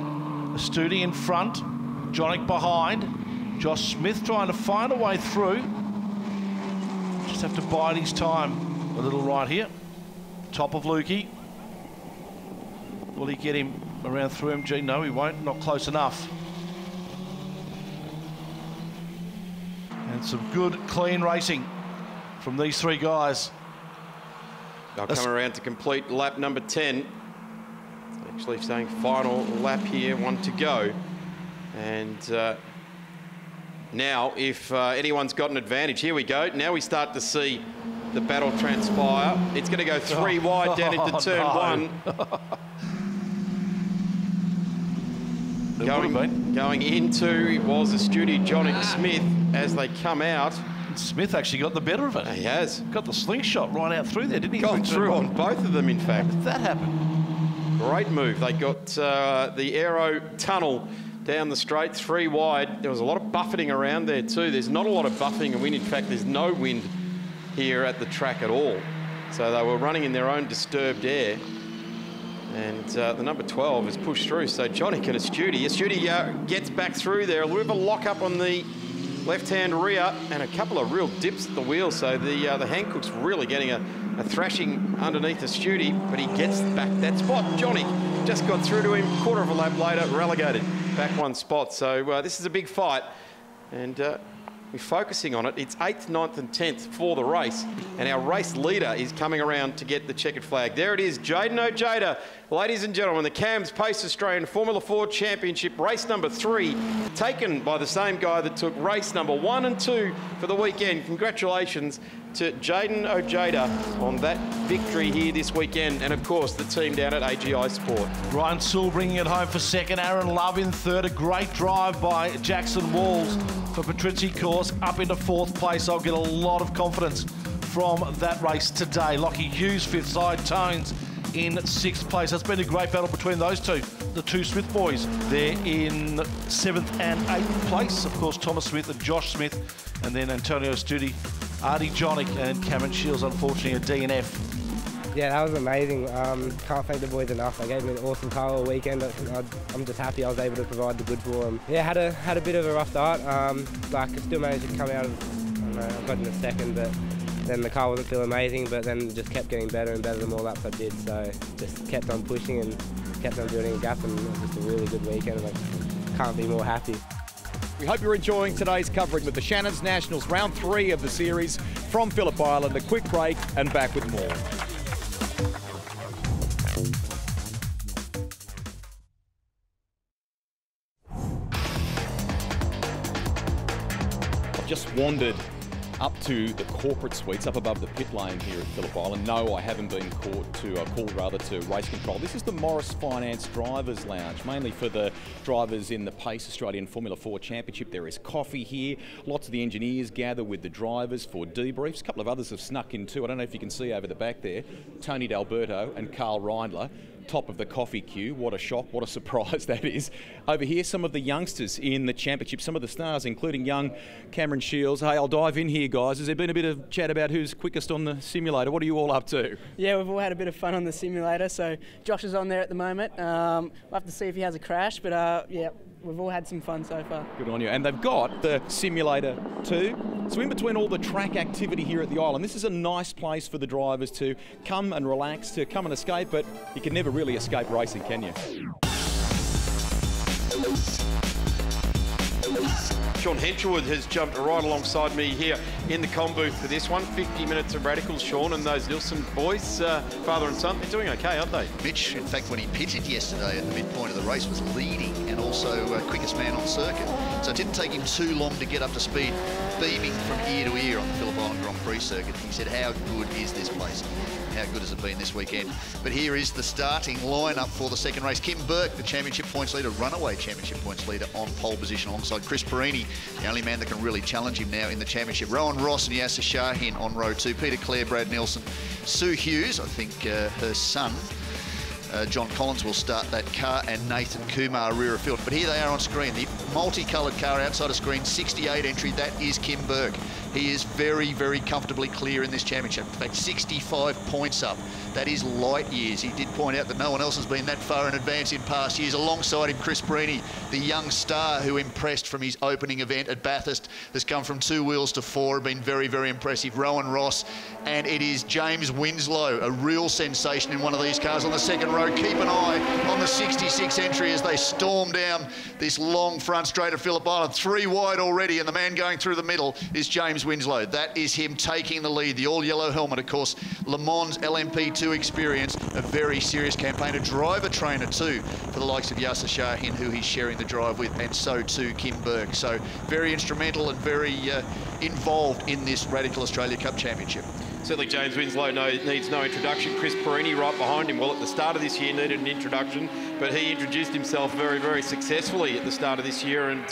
S8: Studi in front, Jonick behind. Josh Smith trying to find a way through. Just have to bide his time a little right here. Top of Lukey. Will he get him around through MG? No, he won't, not close enough. And some good, clean racing from these 3 guys.
S3: They'll come around to complete lap number 10. Actually saying final lap here, 1 to go. And now, if anyone's got an advantage, here we go. Now we start to see the battle transpire. It's going to go 3 wide down into turn 1. Going into, it was a Studi Jonick Smith as they come out.
S8: Smith actually got the better of it.
S3: He has.
S8: Got the slingshot right out through there, didn't he?
S3: Gone through on both of them, in fact.
S8: How did that happen?
S3: Great move. They got the aero tunnel down the straight, 3 wide. There was a lot of buffeting around there too. There's not a lot of buffeting and wind. In fact, there's no wind here at the track at all. So they were running in their own disturbed air. And the number 12 is pushed through. So Jonick and a Studi gets back through there. A little bit of a lock up on the left-hand rear and a couple of real dips at the wheel. So the Hancock's really getting a thrashing underneath the Studi, but he gets back that spot. Jonick just got through to him, quarter of a lap later, relegated back 1 spot. So this is a big fight, and we're focusing on it. It's 8th, 9th and 10th for the race, and our race leader is coming around to get the checkered flag. There it is, Jaden Ojeda. Ladies and gentlemen, the CAMS Payce Australian Formula 4 Championship, race number 3, taken by the same guy that took race number 1 and 2 for the weekend. Congratulations to Jaden Ojeda on that victory here this weekend, and of course the team down at AGI Sport.
S8: Ryan Sewell bringing it home for 2nd, Aaron Love in 3rd. A great drive by Jackson Walls for Patrizzi course up into 4th place. I'll get a lot of confidence from that race today. Lockie Hughes 5th, Zaid Tones in 6th place. That's been a great battle between those 2, the 2 Smith boys. They're in 7th and 8th place. Of course, Thomas Smith and Josh Smith, and then Antonio Studi, Artie Jonick and Cameron Shields, unfortunately, a DNF.
S10: Yeah, that was amazing. Can't thank the boys enough. They gave me an awesome car all weekend. I'm just happy I was able to provide the goods for them. Yeah, had a bit of a rough start. I still managed to come out of, I got in a 2nd, but then the car wasn't feeling amazing, but then it just kept getting better and better the more laps I did. So just kept on pushing and kept on building a gap, and it was just a really good weekend. I can't be more happy.
S1: We hope you're enjoying today's covering with the Shannons Nationals, round 3 of the series from Phillip Island. A quick break and back with more. I've just wandered up to the corporate suites, up above the pit lane here at Phillip Island. No, I haven't been called to race control. This is the Morris Finance Drivers Lounge, mainly for the drivers in the Payce Australian Formula 4 Championship. There is coffee here. Lots of the engineers gather with the drivers for debriefs. A couple of others have snuck in too. I don't know if you can see over the back there, Tony D'Alberto and Carl Reindler, top of the coffee queue. What a shock, what a surprise that is. Over here, some of the youngsters in the championship, some of the stars, including young Cameron Shields. Hey, I'll dive in here, guys. Has there been a bit of chat about who's quickest on the simulator? What are you all up to?
S9: Yeah, we've all had a bit of fun on the simulator. So Josh is on there at the moment. We'll have to see if he has a crash, but yeah, we've all had some fun so far.
S1: Good on you. And they've got the simulator too. So in between all the track activity here at the island, this is a nice place for the drivers to come and relax, to come and escape, but you can never really escape racing, can you?
S3: Sean Henshawood has jumped right alongside me here in the comm booth for this one. 50 minutes of radicals, Sean, and those Nilsson boys, father and son, they're doing okay, aren't they?
S11: Mitch, in fact, when he pitted yesterday at the midpoint of the race, was leading and also quickest man on circuit. So it didn't take him too long to get up to speed, beaming from ear to ear on the Phillip Island Grand Prix circuit. He said, how good is this place? How good has it been this weekend? But here is the starting lineup for the second race. Kim Burke, the championship points leader, runaway championship points leader, on pole position alongside Chris Perini, the only man that can really challenge him now in the championship. Rowan Ross and Yasser Shahin on row 2. Peter Clare, Brad Nelson, Sue Hughes, I think her son, John Collins, will start that car, and Nathan Kumar rear of field. But here they are on screen. The multicoloured car outside of screen, 68 entry, that is Kim Burke. He is very, very comfortably clear in this championship. In fact, 65 points up. That is light years. He did point out that no one else has been that far in advance in past years. Alongside him, Chris Perini, the young star who impressed from his opening event at Bathurst, has come from 2 wheels to 4, been very, very impressive. Rowan Ross, and it is James Winslow, a real sensation in one of these cars on the second row. Keep an eye on the 66 entry as they storm down this long front straight of Phillip Island. 3 wide already, and the man going through the middle is James Winslow. That is him taking the lead. The all-yellow helmet, of course, Le Mans LMP2 experience, a very serious campaign, a driver trainer too for the likes of Yasser Shahin, who he's sharing the drive with, and so too Kim Burke. So very instrumental and very involved in this Radical Australia Cup Championship.
S3: Certainly James Winslow needs no introduction. Chris Perini right behind him. Well, at the start of this year needed an introduction, but he introduced himself very, very successfully at the start of this year, and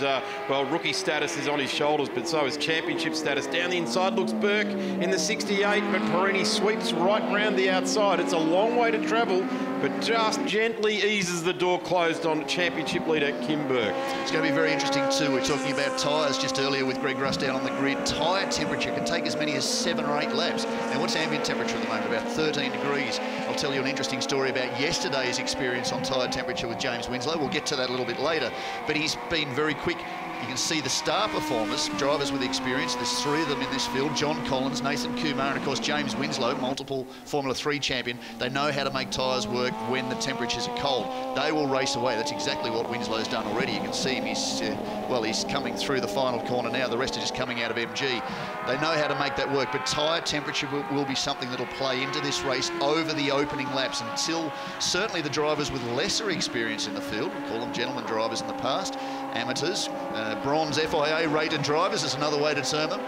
S3: well, rookie status is on his shoulders, but so is championship status. Down the inside looks Burke in the 68, but Perini sweeps right round the outside. It's a long way to travel, but just gently eases the door closed on championship leader Kim Burke.
S11: It's going to be very interesting too. We're talking about tyres just earlier with Greg Russ down on the grid. Tyre temperature can take as many as 7 or 8 laps. Now, what's ambient temperature at the moment? About 13 degrees. I'll tell you an interesting story about yesterday's experience on tyre temperature with James Winslow. We'll get to that a little bit later, but he's been very quick. You can see the star performers, drivers with experience. There's 3 of them in this field: John Collins, Nathan Kumar, and of course James Winslow, multiple Formula 3 champion. They know how to make tyres work when the temperatures are cold. They will race away. That's exactly what Winslow's done already. You can see him. He's coming through the final corner now. The rest are just coming out of MG. They know how to make that work, but tyre temperature will be something that'll play into this race over the opening laps until certainly the drivers with lesser experience in the field, we call them gentlemen drivers in the past, amateurs, bronze FIA rated drivers is another way to term them.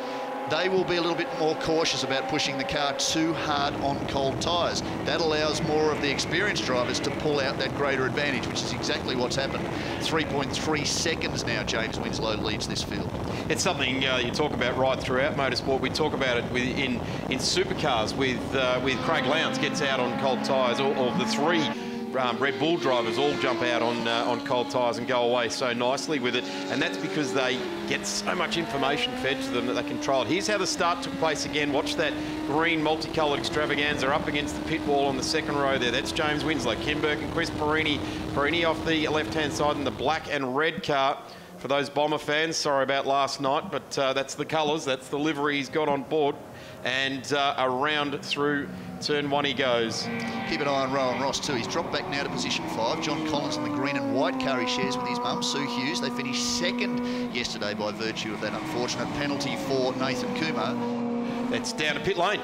S11: They will be a little bit more cautious about pushing the car too hard on cold tyres. That allows more of the experienced drivers to pull out that greater advantage, which is exactly what's happened. 3.3 seconds now James Winslow leads this field.
S3: It's something you talk about right throughout motorsport. We talk about it in supercars with Craig Lowndes gets out on cold tyres, or the 3 Red Bull drivers all jump out on cold tyres and go away so nicely with it, and that's because they get so much information fed to them that they control it. Here's how the start took place again. Watch that green multicoloured extravaganza up against the pit wall on the second row there. That's James Winslow, Kim Burke and Chris Perini. Perini off the left-hand side in the black and red car. For those Bomber fans, sorry about last night, but that's the colours, that's the livery he's got on board. And around through turn 1 he goes.
S11: Keep an eye on Rowan Ross too. He's dropped back now to position 5. John Collins in the green and white car he shares with his mum, Sue Hughes. They finished 2nd yesterday by virtue of that unfortunate penalty for Nathan Kumar.
S3: It's down to pit lane.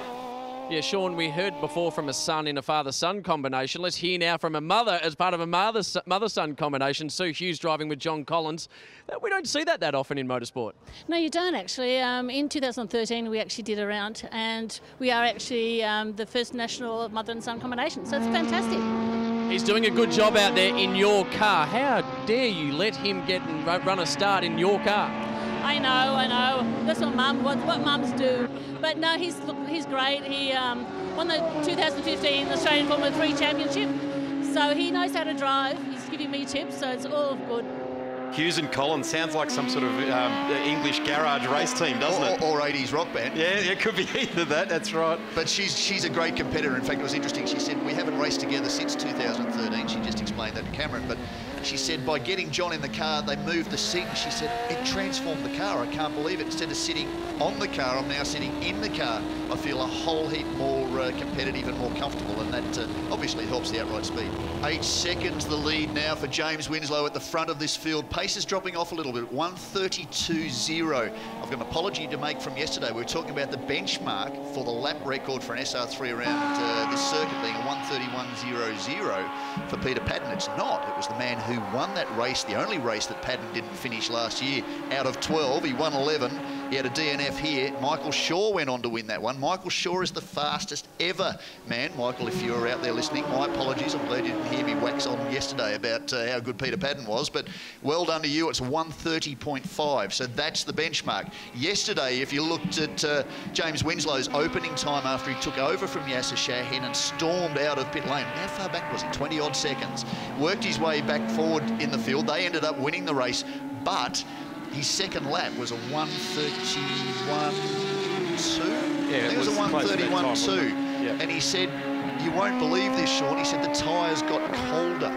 S5: Yeah, Sean, we heard before from a son in a father-son combination. Let's hear now from a mother as part of a mother-son combination. Sue Hughes driving with John Collins. We don't see that often in motorsport.
S12: No, you don't actually. In 2013, we actually did a round, and we are actually the first national mother and son combination. So it's fantastic.
S5: He's doing a good job out there in your car. How dare you let him get and run a start in your car?
S12: I know. That's what mums do. But no, he's great. He won the 2015 Australian Formula 3 Championship. So he knows how to drive. He's giving me tips, so it's all good.
S3: Hughes and Collins sounds like some sort of English garage race team, doesn't it?
S11: Or 80s rock band.
S3: Yeah, it could be either that, that's right.
S11: But she's a great competitor. In fact, it was interesting. She said, we haven't raced together since 2013. She just explained that to Cameron. But she said, by getting John in the car, they moved the seat. She said, it transformed the car. I can't believe it. Instead of sitting on the car, I'm now sitting in the car. I feel a whole heap more competitive and more comfortable, and that obviously helps the outright speed. 8 seconds the lead now for James Winslow at the front of this field. Pace is dropping off a little bit, 1:32.0. I've got an apology to make from yesterday. We were talking about the benchmark for the lap record for an SR3 around this circuit being a 1:31.00 for Peter Paddon. It's not. It was the man who won that race, the only race that Paddon didn't finish last year. Out of 12, he won 11. He had a DNF here. Michael Shaw went on to win that one. Michael Shaw is the fastest ever man. Michael, if you're out there listening, my apologies. I'm glad you didn't hear me wax on yesterday about how good Peter Paddon was, but well done to you. It's 1:30.5, so that's the benchmark. Yesterday, if you looked at James Winslow's opening time after he took over from Yasser Shahin and stormed out of pit lane, how far back was it? 20-odd seconds. Worked his way back forward in the field. They ended up winning the race, but his second lap was a 1:31.2.
S3: Yeah,
S11: it was a 1:31.2.
S3: Yeah.
S11: And he said, you won't believe this, Sean. He said the tyres got colder,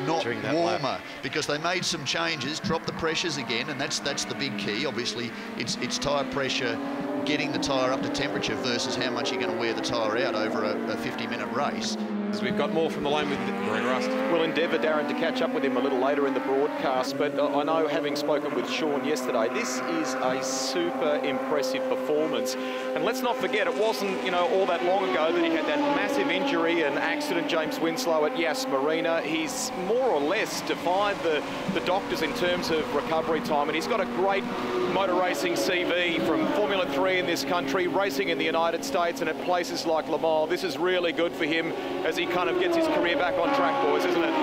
S11: not warmer, because they made some changes, dropped the pressures again, and that's the big key. Obviously, it's tyre pressure, getting the tyre up to temperature versus how much you're going to wear the tyre out over a 50-minute race.
S3: We've got more from the lane with Rust.
S13: We'll endeavour, Darren, to catch up with him a little later in the broadcast, but I know, having spoken with Sean yesterday, this is a super impressive performance. And let's not forget, it wasn't, all that long ago that he had that massive injury and accident, James Winslow, at Yas Marina. He's more or less defied the doctors in terms of recovery time, and he's got a great motor racing CV from Formula 3 in this country, racing in the United States and at places like Le Mans. This is really good for him as he kind of gets his career back on track, boys, isn't it?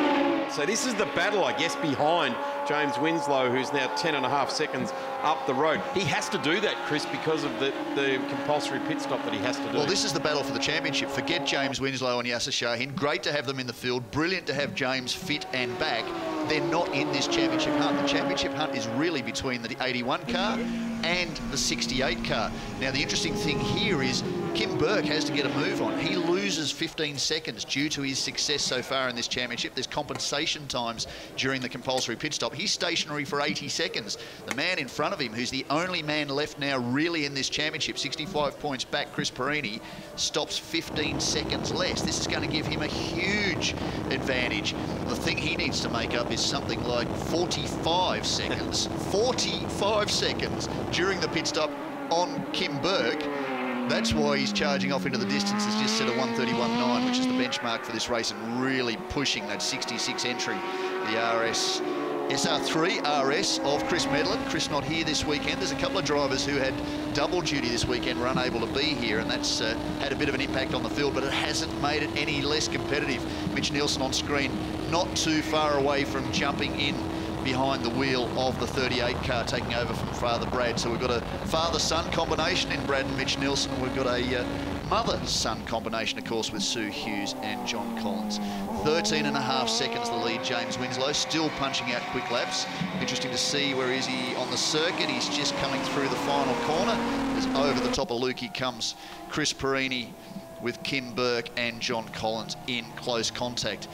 S3: So this is the battle, I guess, behind James Winslow, who's now 10.5 seconds up the road. He has to do that, Chris, because of the compulsory pit stop that he has to do.
S11: Well, this is the battle for the championship. Forget James Winslow and Yasser Shahin. Great to have them in the field. Brilliant to have James fit and back. They're not in this championship hunt. The championship hunt is really between the 81 car and the 68 car. Now, the interesting thing here is Kim Burke has to get a move on. He loses 15 seconds due to his success so far in this championship. There's compensation times during the compulsory pit stop. He's stationary for 80 seconds. The man in front of him, who's the only man left now really in this championship, 65 points back, Chris Perini, stops 15 seconds less. This is going to give him a huge advantage. The thing he needs to make up is something like 45 seconds. 45 seconds during the pit stop on Kim Burke. That's why he's charging off into the distance. It's just set a 1:31.9, which is the benchmark for this race, and really pushing that 66 entry. The SR3 RS of Chris Medlin. Chris not here this weekend. There's a couple of drivers who had double duty this weekend were unable to be here, and that's had a bit of an impact on the field, but it hasn't made it any less competitive. Mitch Nielsen on screen, not too far away from jumping in behind the wheel of the 38 car, taking over from Father Brad. So we've got a father-son combination in Brad and Mitch Nielsen. We've got a mother-son combination, of course, with Sue Hughes and John Collins. 13.5 seconds the lead, James Winslow, still punching out quick laps. Interesting to see where is he on the circuit. He's just coming through the final corner. As over the top of Lukey comes Chris Perini with Kim Burke and John Collins in close contact.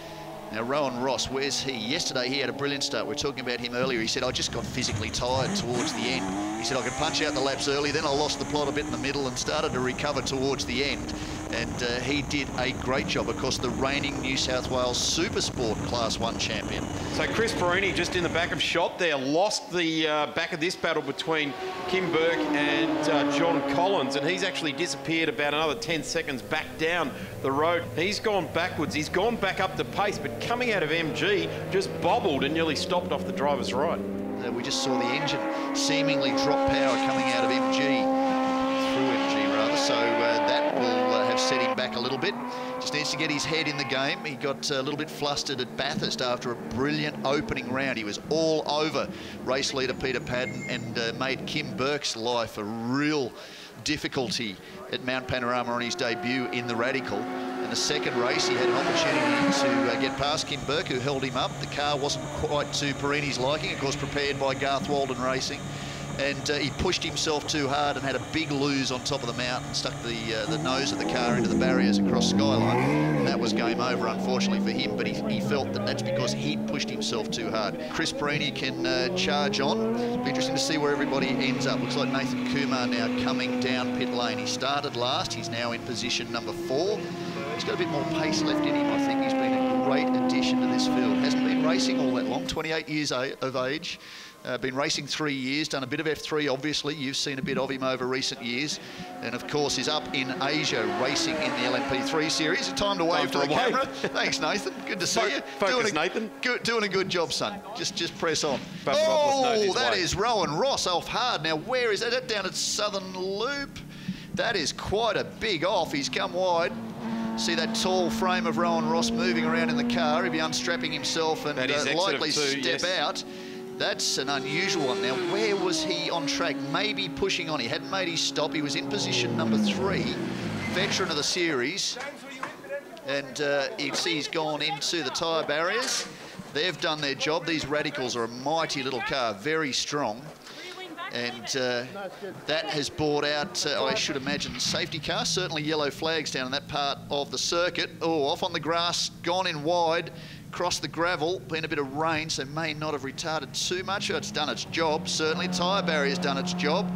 S11: Now, Rowan Ross, where's he? Yesterday, he had a brilliant start. We were talking about him earlier. He said, I just got physically tired towards the end. He said, I could punch out the laps early, then I lost the plot a bit in the middle and started to recover towards the end. And he did a great job. Of course, the reigning New South Wales Supersport Class 1 champion.
S3: So Chris Perini just in the back of shot there, lost the back of this battle between Kim Burke and John Collins, and he's actually disappeared about another 10 seconds back down the road. He's gone backwards. He's gone back up to pace, but coming out of MG, just bobbled and nearly stopped off the driver's right.
S11: We just saw the engine seemingly drop power coming out of MG, through MG rather, so that will have set him back a little bit. Just needs to get his head in the game. He got a little bit flustered at Bathurst after a brilliant opening round. He was all over race leader Peter Padden and made Kim Burke's life a real difficulty at Mount Panorama on his debut in the Radical. In the second race, he had an opportunity to get past Kim Burke, who held him up. The car wasn't quite to Perini's liking, of course, prepared by Garth Walden Racing. And he pushed himself too hard and had a big lose on top of the mountain, stuck the nose of the car into the barriers across Skyline. And that was game over, unfortunately, for him, but he felt that that's because he'd pushed himself too hard. Chris Perini can charge on. It'll be interesting to see where everybody ends up. Looks like Nathan Kumar now coming down pit lane. He started last. He's now in position number 4. He's got a bit more pace left in him. I think he's been a great addition to this field. Hasn't been racing all that long, 28 years of age. Been racing 3 years, done a bit of F3, obviously. You've seen a bit of him over recent years. And, of course, is up in Asia racing in the LMP3 series. Time to wave to the camera. Thanks, Nathan. Good to see you.
S3: Focus, Nathan.
S11: Doing a good job, son. Just press on. Oh, that is Rowan Ross off hard. Now, where is that? Is that down at Southern Loop? That is quite a big off. He's come wide. See that tall frame of Rowan Ross moving around in the car. He'll be unstrapping himself and likely step out. That's an unusual one. Now, where was he on track? Maybe pushing on. He hadn't made his stop. He was in position number 3, veteran of the series. And you can see he's gone into the tyre barriers. They've done their job. These Radicals are a mighty little car, very strong. And that has brought out, I should imagine, safety cars, certainly yellow flags down in that part of the circuit. Oh, off on the grass, gone in wide, across the gravel, been a bit of rain, so may not have retarded too much. It's done its job, certainly. Tyre barrier's done its job,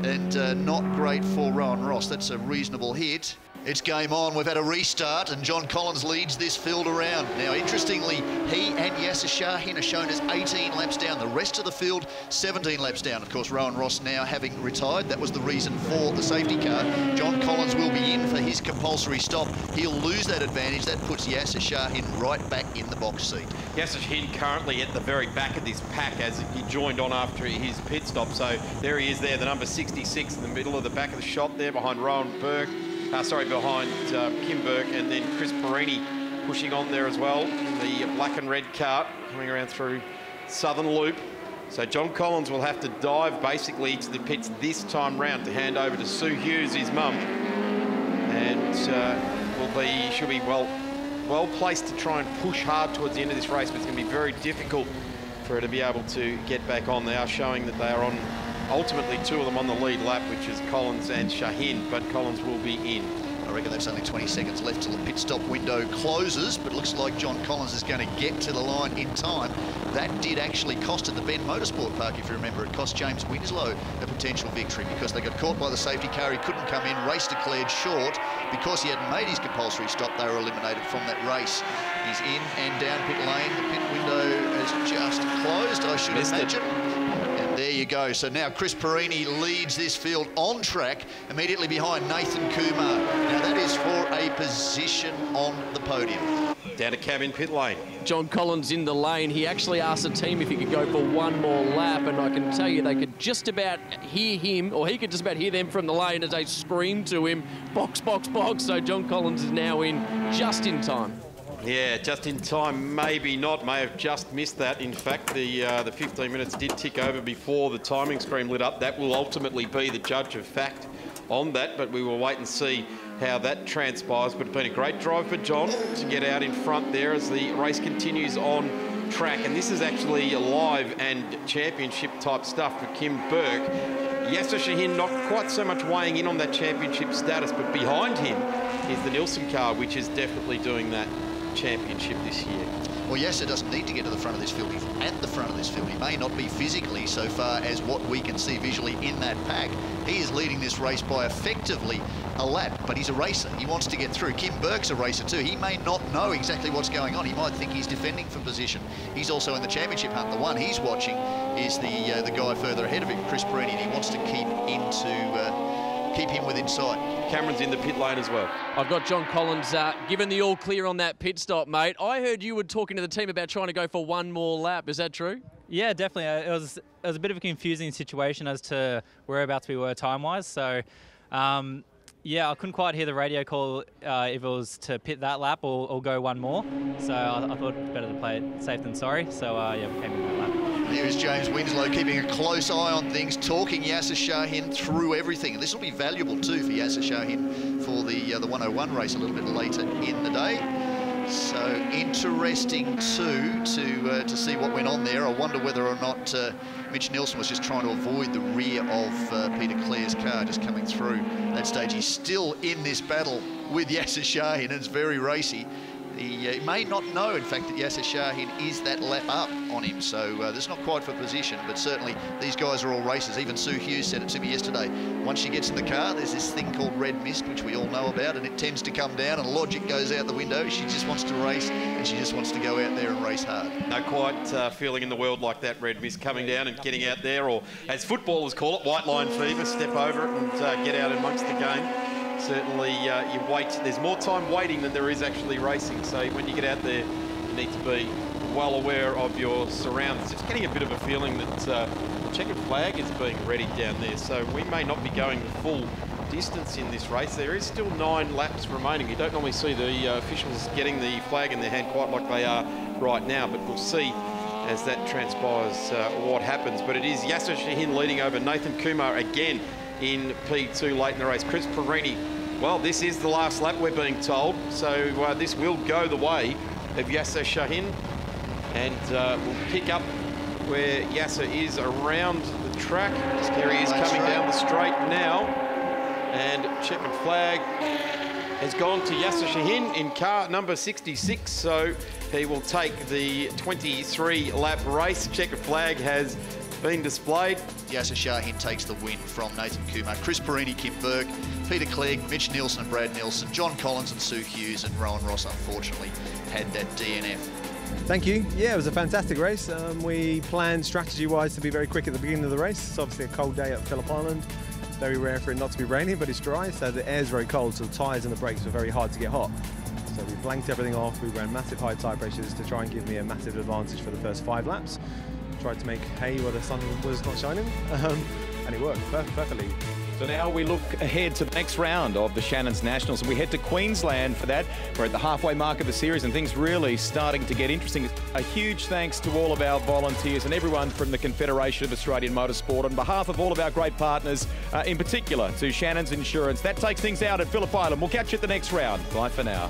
S11: and not great for Rowan Ross. That's a reasonable hit. It's game on. We've had a restart, and John Collins leads this field around. Now, interestingly, he and Yasser Shahin are shown as 18 laps down. The rest of the field, 17 laps down. Of course, Rowan Ross now having retired. That was the reason for the safety car. John Collins will be in for his compulsory stop. He'll lose that advantage. That puts Yasser Shahin right back in the box seat.
S3: Yasser Shahin currently at the very back of this pack as he joined on after his pit stop. So there he is there, the number 66 in the middle of the back of the shot there behind Rowan Burke. Behind Kim Burke, and then Chris Perini pushing on there as well. The black and red cart coming around through Southern Loop. So John Collins will have to dive basically to the pits this time round to hand over to Sue Hughes, his mum, and she'll be well placed to try and push hard towards the end of this race, but it's going to be very difficult for her to be able to get back on. They are showing that they are on. Ultimately, 2 of them on the lead lap, which is Collins and Shahin, but Collins will be in.
S11: I reckon that's only 20 seconds left till the pit stop window closes, but looks like John Collins is going to get to the line in time. That did actually cost at the Bend Motorsport Park, if you remember. It cost James Winslow a potential victory because they got caught by the safety car. He couldn't come in, race declared short. Because he hadn't made his compulsory stop, they were eliminated from that race. He's in and down pit lane. The pit window has just closed, I should imagine. There you go. So now Chris Perini leads this field on track, immediately behind Nathan Kumar. Now that is for a position on the podium.
S3: Down to cabin pit lane.
S5: John Collins in the lane. He actually asked the team if he could go for one more lap, and I can tell you they could just about hear him, or he could just about hear them from the lane as they screamed to him, box, box, box. So John Collins is now in just in time.
S3: Yeah, just in time, maybe not, may have just missed that. In fact, the 15 minutes did tick over before the timing screen lit up. That will ultimately be the judge of fact on that, but we will wait and see how that transpires. But it's been a great drive for John to get out in front there as the race continues on track. And this is actually a live and championship type stuff for Kim Burke. Yasser Shahin not quite so much weighing in on that championship status, but behind him is the Nielsen car, which is definitely doing that. championship this year.
S11: Well, Yasser doesn't need to get to the front of this field. He's at the front of this field. He may not be physically so far as what we can see visually in that pack. He is leading this race by effectively a lap, but he's a racer. He wants to get through. Kim Burke's a racer too. He may not know exactly what's going on. He might think he's defending for position. He's also in the championship hunt. The one he's watching is the guy further ahead of him, Chris Perini, and he wants to keep him within sight.
S3: Cameron's in the pit lane as well.
S5: I've got John Collins given the all clear on that pit stop, mate. I heard you were talking to the team about trying to go for one more lap. Is that true?
S14: Yeah, definitely. It was a bit of a confusing situation as to whereabouts we were time-wise. So, yeah, I couldn't quite hear the radio call if it was to pit that lap or go one more. So I thought it better to play it safe than sorry. So, yeah, we came in that lap.
S11: Here is James Winslow keeping a close eye on things, talking Yasser Shahin through everything. And this will be valuable too for Yasser Shahin for the 101 race a little bit later in the day. So interesting too to see what went on there. I wonder whether or not Mitch Nielsen was just trying to avoid the rear of Peter Clare's car just coming through that stage. He's still in this battle with Yasser Shahin, and it's very racy. He may not know, in fact, that Yasser Shahin is that lap up on him, so that's not quite for position, but certainly these guys are all racers. Even Sue Hughes said it to me yesterday. Once she gets in the car, there's this thing called red mist, which we all know about, and it tends to come down, and logic goes out the window. She just wants to race, and she just wants to go out there and race hard.
S3: No quite feeling in the world like that, red mist coming down and getting out there, or as footballers call it, white line fever, step over it and get out amongst the game. Certainly, you wait. There's more time waiting than there is actually racing. So when you get out there, you need to be well aware of your surroundings. Just getting a bit of a feeling that the checkered flag is being readied down there. So we may not be going the full distance in this race. There is still 9 laps remaining. You don't normally see the officials getting the flag in their hand quite like they are right now, but we'll see as that transpires what happens. But it is Yasser Shahin leading over Nathan Kumar again in P2 late in the race. Chris Perini, well, this is the last lap, we're being told, so this will go the way of Yasser Shahin, and we'll pick up where Yasser is around the track. Here he is coming down the straight now, and checkered flag has gone to Yasser Shahin in car number 66, so he will take the 23-lap race. Checkered flag has been displayed.
S11: Yasser Shahin takes the win from Nathan Kumar. Chris Perini, Kim Burke, Peter Clegg, Mitch Nielsen and Brad Nielsen, John Collins and Sue Hughes, and Rowan Ross unfortunately had that DNF.
S15: Thank you. Yeah, it was a fantastic race. We planned strategy-wise to be very quick at the beginning of the race. It's obviously a cold day at Phillip Island. Very rare for it not to be raining, but it's dry, so the air's very cold, so the tyres and the brakes were very hard to get hot. So we blanked everything off. We ran massive high tyre pressures to try and give me a massive advantage for the first 5 laps. Tried to make hay where the sun was not shining, and it worked perfectly.
S1: So now we look ahead to the next round of the Shannons Nationals, and we head to Queensland for that. We're at the halfway mark of the series, and things really starting to get interesting. A huge thanks to all of our volunteers and everyone from the Confederation of Australian Motorsport. On behalf of all of our great partners, in particular to Shannons Insurance, that takes things out at Phillip Island. We'll catch you at the next round. Bye for now.